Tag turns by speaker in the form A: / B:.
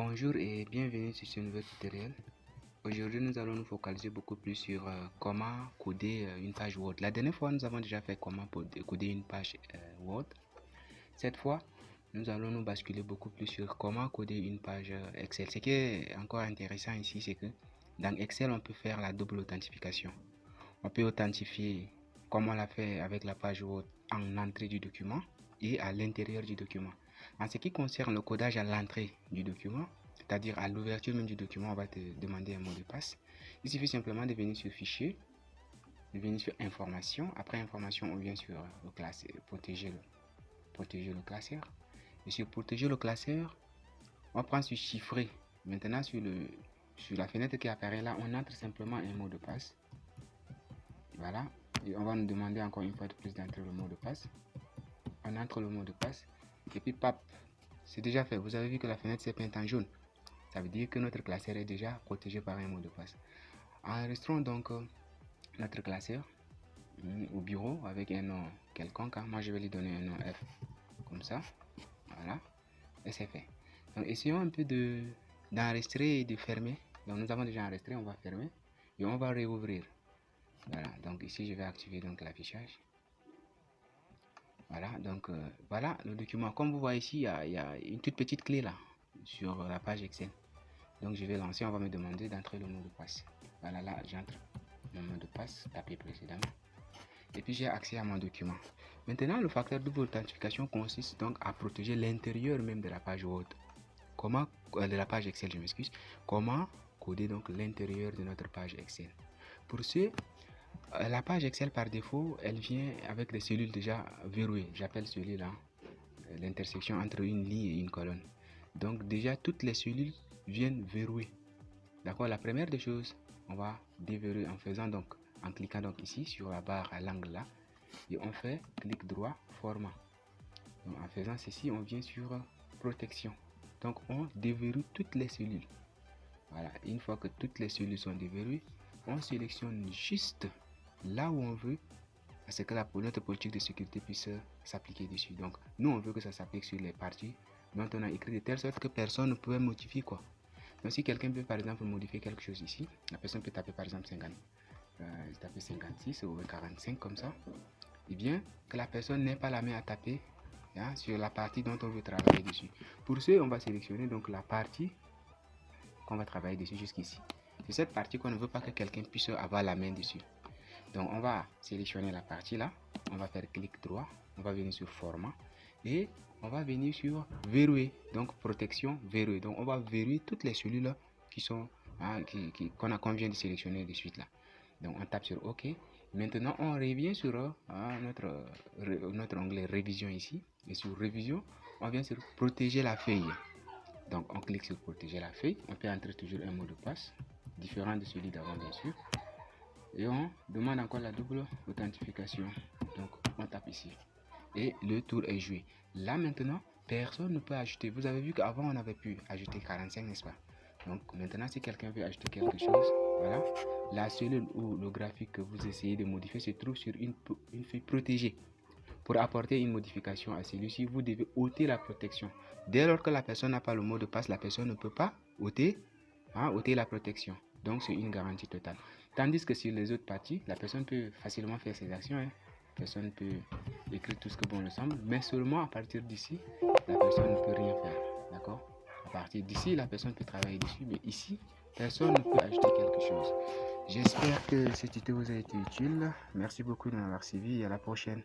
A: Bonjour et bienvenue sur ce nouveau tutoriel. Aujourd'hui, nous allons nous focaliser beaucoup plus sur comment coder une page Word. La dernière fois, nous avons déjà fait comment coder une page Word. Cette fois, nous allons nous basculer beaucoup plus sur comment coder une page Excel. Ce qui est encore intéressant ici, c'est que dans Excel, on peut faire la double authentification. On peut authentifier comme on l'a fait avec la page Word en entrée du document et à l'intérieur du document. En ce qui concerne le codage à l'entrée du document, c'est-à-dire à l'ouverture même du document, on va te demander un mot de passe. Il suffit simplement de venir sur Fichier, de venir sur Information. Après Information, on vient sur le classeur, protéger le classeur. Et sur Protéger le classeur, on prend sur Chiffrer. Maintenant, sur la fenêtre qui apparaît là, on entre simplement un mot de passe. Voilà. Et on va nous demander encore une fois de plus d'entrer le mot de passe. On entre le mot de passe. Et puis, pap, c'est déjà fait. Vous avez vu que la fenêtre s'est peinte en jaune. Ça veut dire que notre classeur est déjà protégé par un mot de passe. Enregistrons donc notre classeur au bureau avec un nom quelconque. Moi, je vais lui donner un nom F. Comme ça. Voilà. Et c'est fait. Donc, essayons un peu d'enregistrer et de fermer. Donc, nous avons déjà enregistré. On va fermer. Et on va réouvrir. Voilà. Donc, ici, je vais activer donc l'affichage. Voilà, donc voilà le document. Comme vous voyez ici, il y a une toute petite clé là sur la page Excel. Donc je vais lancer, on va me demander d'entrer le mot de passe. Voilà, là j'entre mon mot de passe tapé précédemment. Et puis j'ai accès à mon document. Maintenant, le facteur double authentification consiste donc à protéger l'intérieur même de la page Word. Comment, de la page Excel, je m'excuse. Comment coder donc l'intérieur de notre page Excel. Pour ce, la page Excel par défaut, elle vient avec des cellules déjà verrouillées. J'appelle celui-là l'intersection entre une ligne et une colonne. Donc déjà toutes les cellules viennent verrouillées. D'accord. La première des choses, on va déverrouiller en cliquant donc ici sur la barre à l'angle là et on fait clic droit format. Donc en faisant ceci, on vient sur protection. Donc on déverrouille toutes les cellules. Voilà. Une fois que toutes les cellules sont déverrouillées, on sélectionne juste là où on veut, parce que notre politique de sécurité puisse s'appliquer dessus. Donc nous on veut que ça s'applique sur les parties dont on a écrit de telle sorte que personne ne peut modifier quoi. Donc si quelqu'un peut par exemple modifier quelque chose ici, la personne peut taper par exemple 56 ou 45 comme ça, et bien que la personne n'ait pas la main à taper sur la partie dont on veut travailler dessus. Pour ce, on va sélectionner donc la partie qu'on va travailler dessus jusqu'ici. C'est cette partie qu'on ne veut pas que quelqu'un puisse avoir la main dessus. Donc on va sélectionner la partie là, on va faire clic droit, on va venir sur format et on va venir sur verrouiller, donc protection verrouiller. Donc on va verrouiller toutes les cellules qui sont qu'on vient de sélectionner de suite là. Donc on tape sur OK. Maintenant on revient sur notre onglet révision ici et sur révision on vient sur protéger la feuille. Donc on clique sur protéger la feuille, on peut entrer toujours un mot de passe différent de celui d'avant bien sûr. Et on demande encore la double authentification. Donc on tape ici. Et le tour est joué. Là maintenant, personne ne peut ajouter. Vous avez vu qu'avant on avait pu ajouter 45, n'est-ce pas? Donc maintenant si quelqu'un veut ajouter quelque chose, voilà. La cellule ou le graphique que vous essayez de modifier se trouve sur une feuille protégée. Pour apporter une modification à celui-ci, vous devez ôter la protection. Dès lors que la personne n'a pas le mot de passe, la personne ne peut pas ôter la protection. Donc c'est une garantie totale. Tandis que sur les autres parties, la personne peut facilement faire ses actions. La personne peut écrire tout ce que bon lui semble, mais seulement à partir d'ici, la personne ne peut rien faire. D'accord? À partir d'ici, la personne peut travailler dessus, mais ici, personne ne peut ajouter quelque chose. J'espère que ce tuto vous a été utile. Merci beaucoup de m'avoir suivi et à la prochaine.